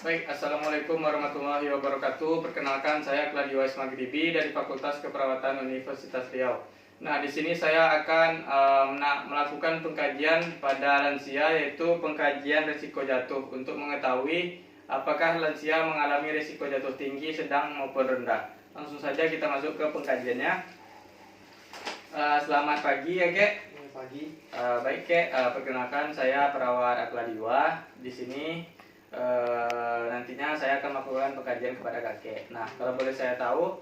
Baik, Assalamualaikum warahmatullahi wabarakatuh. Perkenalkan, saya Claudio Magribi dari Fakultas Keperawatan Universitas Riau. Nah, di sini saya akan melakukan pengkajian pada lansia, yaitu pengkajian risiko jatuh untuk mengetahui apakah lansia mengalami risiko jatuh tinggi, sedang maupun rendah. Langsung saja kita masuk ke pengkajiannya. Selamat pagi ya, Kek. Pagi. Baik, Kek. Perkenalkan, saya perawat Akladiwa. Di sini nantinya saya akan melakukan pengkajian kepada kakek. Nah, kalau boleh saya tahu,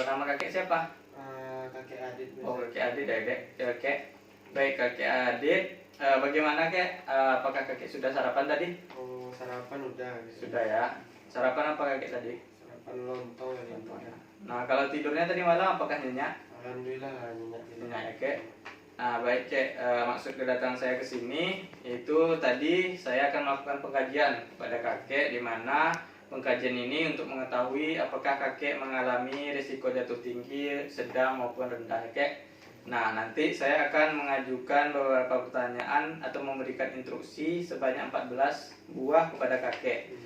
nama kakek siapa? Kakek Adit. Oh, kakek Adit ya, Dek. Kakek. Baik, kakek Adit. Bagaimana, Kek? Apakah kakek sudah sarapan tadi? Oh, sarapan udah. Sudah ya. Sarapan apa kakek tadi? Sarapan lontong ya. Lontong ya. Nah, kalau tidurnya tadi malam apakah nyenyak? Alhamdulillah nyenyak. Nyenyak ya, Kek. Nah, baik, Cek. Maksud kedatangan saya ke sini itu tadi saya akan melakukan pengkajian kepada kakek, di mana pengkajian ini untuk mengetahui apakah kakek mengalami risiko jatuh tinggi, sedang maupun rendah, Kek. Nah, nanti saya akan mengajukan beberapa pertanyaan atau memberikan instruksi sebanyak 14 buah kepada kakek.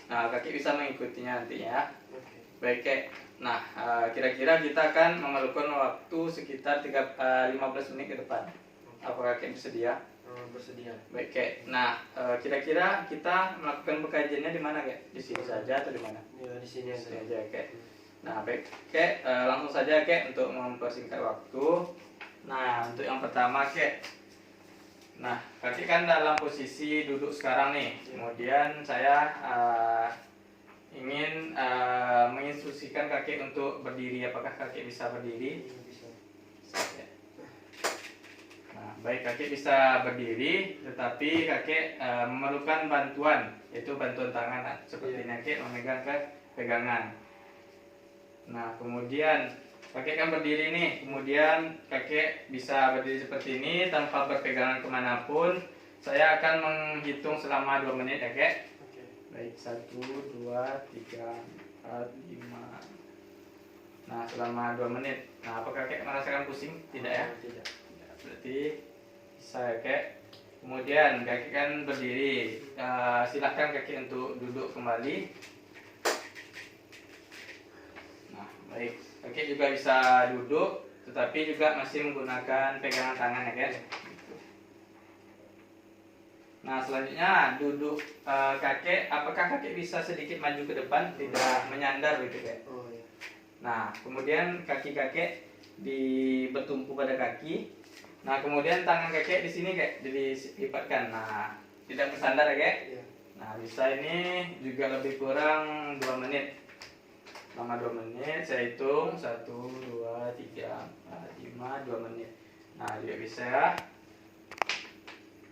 Nah, kakek bisa mengikutinya nanti ya. Baik, Kek. Nah, kira-kira kita akan memerlukan waktu sekitar 15 menit ke depan. Apakah kakek bersedia? Bersedia. Baik, Kek. Nah, kira-kira kita melakukan pengkajiannya di mana, Kek? Di sini saja atau di mana? Ya, di sini Di sini aja, Kek. Nah, baik, Kek. Langsung saja, Kek, untuk mempersingkat waktu. Nah, untuk yang pertama, Kek. Nah, kakek kan dalam posisi duduk sekarang nih. Kemudian saya ingin menginstruksikan kakek untuk berdiri. Apakah kakek bisa berdiri? Bisa. Nah, baik, kakek bisa berdiri, tetapi kakek memerlukan bantuan, yaitu bantuan tangan seperti ini, kakek memegang ke pegangan. Nah, kemudian kakek kan berdiri nih, kemudian kakek bisa berdiri seperti ini tanpa berpegangan kemanapun. Saya akan menghitung selama 2 menit ya, Kek. Baik, 1, 2, 3, 4, 5. Nah, selama 2 menit. Nah, apakah kakek merasakan pusing? Tidak ya? Tidak. Berarti bisa ya, Kek. Kemudian kakek kan berdiri. Silahkan kakek untuk duduk kembali. Nah, baik. Kakek juga bisa duduk, tetapi juga masih menggunakan pegangan tangan ya, Kek. Nah, selanjutnya duduk kakek. Apakah kakek bisa sedikit maju ke depan, tidak menyandar gitu, Kek? Oh ya. Nah, kemudian kaki kakek bertumpu pada kaki. Nah, kemudian tangan kakek di sini, Kek, dilipatkan. Nah, tidak bersandar ya, Kek? Ya. Nah, bisa ini juga lebih kurang 2 menit. Selama 2 menit saya hitung 1, 2, 3, 4, 5, 2 menit. Nah, juga bisa ya.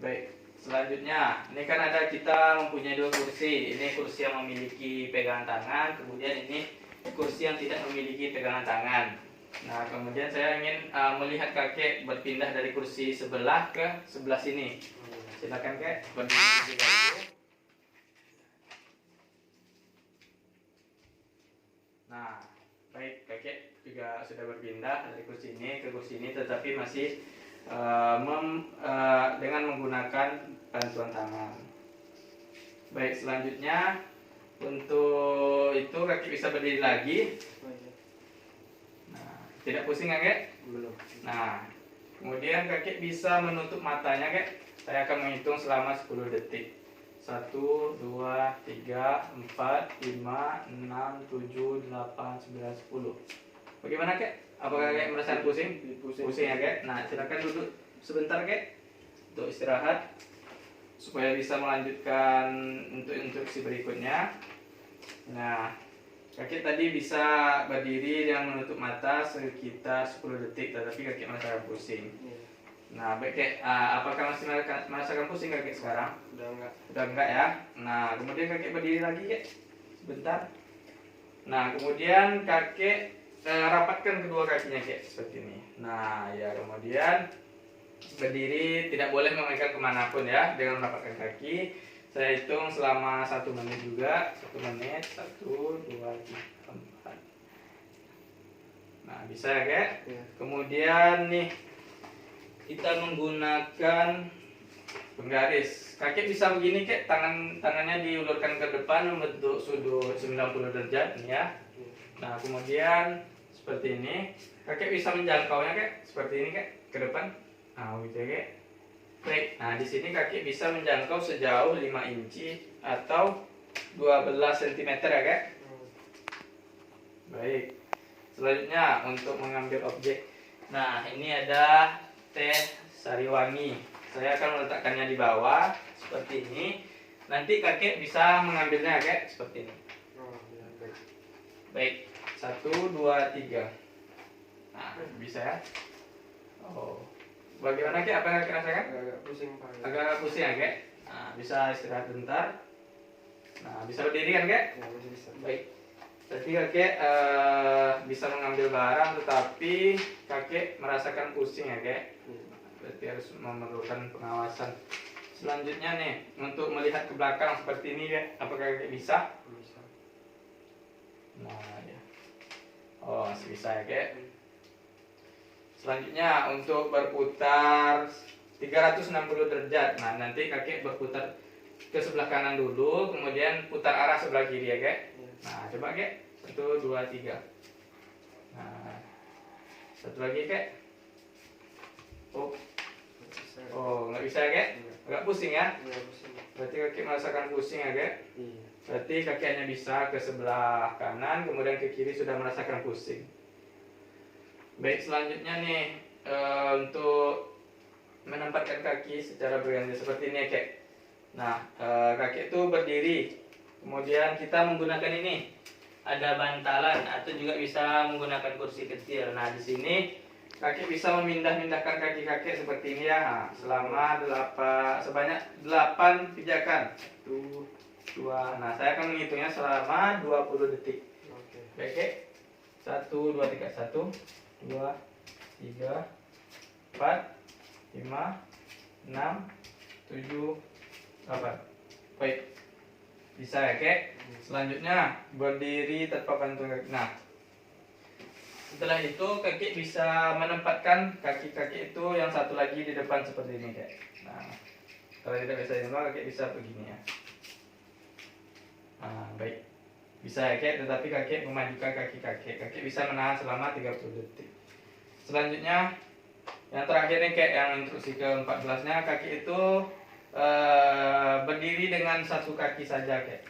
Baik. Selanjutnya, ini kan ada kita mempunyai 2 kursi. Ini kursi yang memiliki pegangan tangan, kemudian ini kursi yang tidak memiliki pegangan tangan. Nah, kemudian saya ingin melihat kakek berpindah dari kursi sebelah ke sebelah sini. Silakan, Kek, berdiri terlebih dahulu. Nah, baik, kakek juga sudah berpindah dari kursi ini ke kursi ini, tetapi masih dengan menggunakan bantuan tangan. Baik, selanjutnya untuk itu kakek bisa berdiri lagi. Nah, tidak pusing ya, Kek? Belum. Nah, kemudian kakek bisa menutup matanya, Kek. Saya akan menghitung selama 10 detik. 1, 2, 3, 4, 5, 6, 7, 8, 9, 10. Bagaimana, Kek? Apakah kakek merasakan pusing? Pusing ya, Kek? Nah, silakan duduk sebentar, Kek, untuk istirahat supaya bisa melanjutkan untuk instruksi berikutnya. Nah, kakek tadi bisa berdiri dengan menutup mata sekitar 10 detik, tetapi kakek merasakan pusing. Nah, baik, Kek, apakah masih merasakan pusing kakek sekarang? Udah enggak ya. Nah, kemudian kakek berdiri lagi, Kek, sebentar. Nah, kemudian kakek rapatkan kedua kakinya, Kek, seperti ini. Nah, ya, kemudian berdiri, tidak boleh memegang kemanapun ya dengan merapatkan kaki. Saya hitung selama 1 menit juga. 1 menit, 1, 2, 3, 4. Nah, bisa ya, Kek? Ya. Kemudian nih kita menggunakan penggaris. Kakek bisa begini kek, tangannya diulurkan ke depan membentuk sudut 90 derajat nih ya. Nah kemudian seperti ini, kakek bisa menjangkaunya kek, seperti ini kek, ke depan. Nah gitu ya kek. Baik, nah di sini kakek bisa menjangkau sejauh 5 inci atau 12 cm ya kek. Baik, selanjutnya untuk mengambil objek. Nah ini ada teh sariwangi. Saya akan meletakkannya di bawah seperti ini. Nanti kakek bisa mengambilnya kek, seperti ini. Oh, ya, baik. Baik, 1, 2, 3. Nah bisa ya. Oh, bagaimana kek? Apa yang kakek rasakan? Agak pusing Pak. Agak pusing ya kek. Nah bisa istirahat bentar. Nah bisa berdiri kan kek? Ya, masih bisa. Baik. Berarti kakek bisa mengambil barang, tetapi kakek merasakan pusing ya kek. Berarti harus memerlukan pengawasan. Selanjutnya nih, untuk melihat ke belakang seperti ini ya, apakah kakek bisa? Bisa. Nah ya. Oh masih bisa ya kek. Selanjutnya untuk berputar 360 derajat. Nah nanti kakek berputar ke sebelah kanan dulu, kemudian putar arah sebelah kiri ya kek. Nah coba kek, 1, 2, 3. Nah satu lagi kek. Oh nggak bisa ya kek? Agak pusing ya? Iya, pusing. Berarti kakek merasakan pusing ya kek? Iya. Berarti kakek hanya bisa ke sebelah kanan, kemudian ke kiri sudah merasakan pusing. Baik, selanjutnya nih untuk menempatkan kaki secara berganti seperti ini ya kek. Nah kakek itu berdiri, kemudian kita menggunakan ini. Ada bantalan atau juga bisa menggunakan kursi kecil. Nah di sini kakek bisa memindah-mindahkan kaki kakek seperti ini ya. Nah, selama sebanyak 8 pijakan. 1, 2. Nah saya akan menghitungnya selama 20 detik. Oke. Baik kek. 1, 2, 3. 1, 2, 3, 4, 5, 6, 7, 8. Baik. Bisa ya kek. Selanjutnya berdiri tanpa bantuan kaki. Nah setelah itu kakek bisa menempatkan kaki-kaki itu yang satu lagi di depan seperti ini kek. Nah kalau tidak bisa ini kakek bisa begini ya. Nah baik, bisa ya kek, tetapi kakek memajukan kaki kakek bisa menahan selama 30 detik. Selanjutnya yang terakhir nih kek, yang instruksi ke-14 nya, kaki itu berdiri dengan satu kaki saja kek,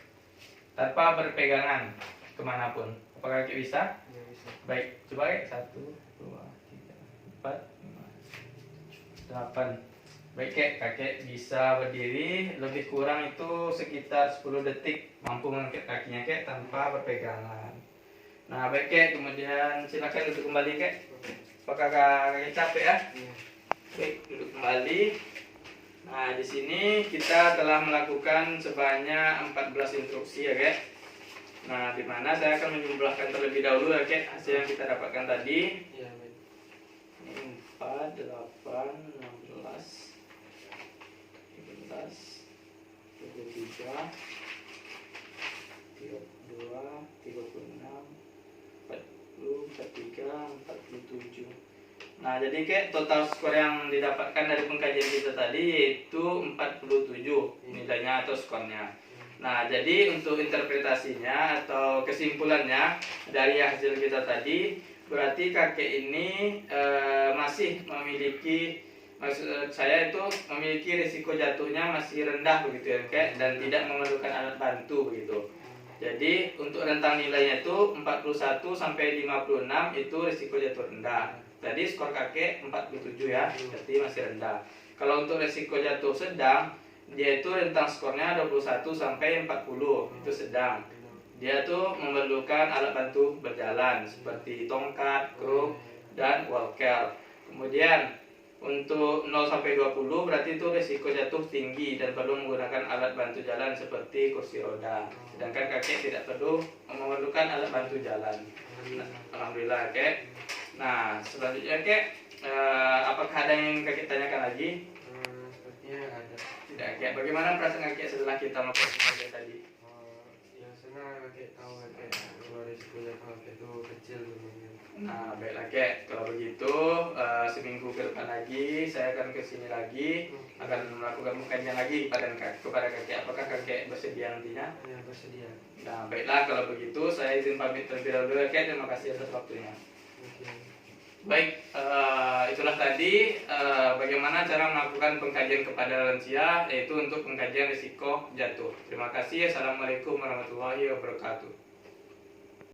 tanpa berpegangan kemanapun. Apakah kakek bisa? Iya, bisa. Baik, coba kek. 1, 2, 3, 4, 5, 8. Baik kek, kakek bisa berdiri lebih kurang itu sekitar 10 detik mampu mengangkat kakinya kek tanpa berpegangan. Nah baik kek, kemudian silakan duduk kembali kek. Apakah kakek capek ya? Iya. Baik, duduk kembali. Nah di sini kita telah melakukan sebanyak 14 instruksi ya kek. Nah di mana saya akan menjumlahkan terlebih dahulu ya kek hasil yang kita dapatkan tadi. Iya, baik. Ini 4, 8, 16, 17, 23, 32, 36, 40, 43, 47. Nah jadi kek total skor yang didapatkan dari pengkajian kita tadi yaitu 47 nilainya atau skornya. Nah jadi untuk interpretasinya atau kesimpulannya dari hasil kita tadi, berarti kakek ini masih memiliki, maksud saya itu memiliki risiko jatuhnya masih rendah begitu ya kek, dan tidak memerlukan alat bantu begitu. Jadi untuk rentang nilainya itu 41 sampai 56 itu risiko jatuh rendah. Tadi skor kakek 47 ya, berarti masih rendah. Kalau untuk risiko jatuh sedang, dia itu rentang skornya 21 sampai 40, itu sedang. Dia tuh memerlukan alat bantu berjalan seperti tongkat, kruk, dan walker. Kemudian untuk 0 sampai 20 berarti itu risiko jatuh tinggi dan perlu menggunakan alat bantu jalan seperti kursi roda. Sedangkan kakek tidak perlu memerlukan alat bantu jalan. Nah, alhamdulillah kek. Nah selanjutnya kek, apakah ada yang kakek tanyakan lagi? Sepertinya ada. Tidak kek. Bagaimana perasaan kakek setelah kita melakukan kajian tadi? Ya senang kakek tahu kakek kalau risikonya kalau itu kecil kemungkinan. Nah, baiklah kek. Kalau begitu, seminggu ke depan lagi saya akan ke sini lagi, akan melakukan pengkajian lagi kepada kakek. Apakah kakek bersedia nantinya? Ya, bersedia. Nah, baiklah kalau begitu saya izin pamit terlebih dahulu ya kek. Terima kasih atas waktunya. Oke. Baik, itulah tadi bagaimana cara melakukan pengkajian kepada lansia, yaitu untuk pengkajian risiko jatuh. Terima kasih. Assalamualaikum warahmatullahi wabarakatuh.